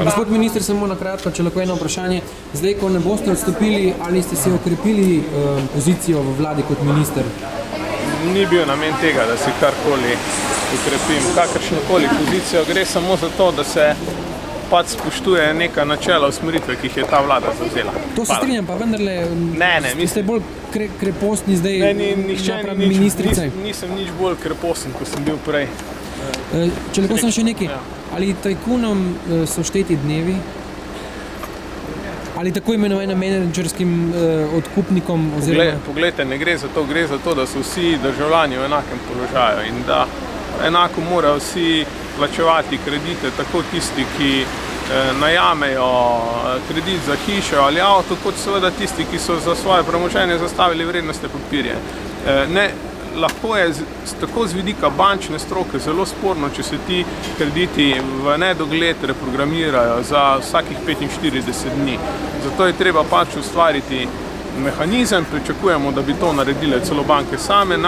Gospod minister, samo na kratko, če lahko eno vprašanje. Zdaj, ko ne boste odstopili, ali ste si okrepili pozicijo v vladi kot minister? Ni bil namen tega, da si karkoli ukrepim. Kakršnokoli pozicijo gre samo za to, da se pač spoštuje neka načela usmeritve, ki jih je ta vlada zavzela. To se strinjam, pa vendarle ste bolj krepostni zdaj napram ministrice. Nisem nič bolj kreposten, kot sem bil prej. Če lahko sem še nekaj, ali tajkunom so šteti dnevi? Ali tako imenovanim menedžerskim odkupnikom? Poglejte, ne gre za to, da so vsi državljani v enakem položaju in da enako morajo vsi plačevati kredite, tako tisti, ki najamejo kredit za hišo ali avto, kot seveda tisti, ki so za svoje premoženje zastavili vrednostne papirje. Lahko je tako z vidika bančne stroke zelo sporno, če se ti krediti v nedogled reprogramirajo za vsakih 45 dni. Zato je treba pač ustvariti mehanizem, pričakujemo, da bi to naredile celo banke same,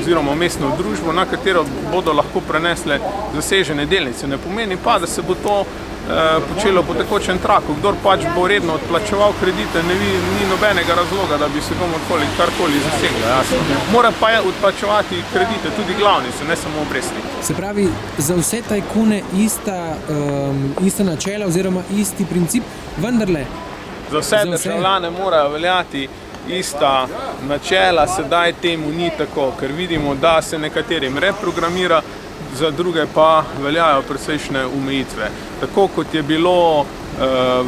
oziroma mestno družbo, na katero bodo lahko prenesle zasežene delnice. Ne pomeni pa, da se bo to počelo po tekočem traku. Kdor pač bo redno odplačeval kredite, ni nobenega razloga, da bi se komorkoli karkoli zaseglo. Mora pa odplačevati kredite tudi glavnice, ne samo obresti. Se pravi, za vse tajkune ista načela oziroma isti princip, vendarle? Za vse državljane morajo veljati ista načela, sedaj temu ni tako, ker vidimo, da se nekaterim reprogramira, za druge pa veljajo precejšnje omejitve. Tako kot je bilo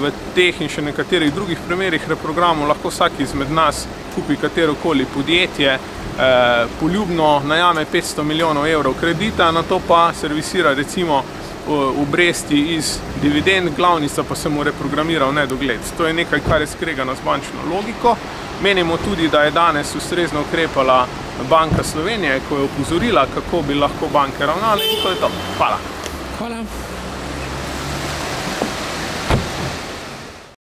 v teh in še nekaterih drugih primerih reprogramov, lahko vsak izmed nas kupi katerokoli podjetje, poljubno najame 500 milijonov evrov kredita, na to pa servisira recimo obresti iz dividend, glavnica pa se mu reprogramira v nedogled. To je nekaj, kar je skregano z bančno logiko. Menimo tudi, da je danes ustrezno ukrepala Banka Slovenije, ko je opozorila, kako bi lahko banke ravnale, in to je to. Hvala. Hvala.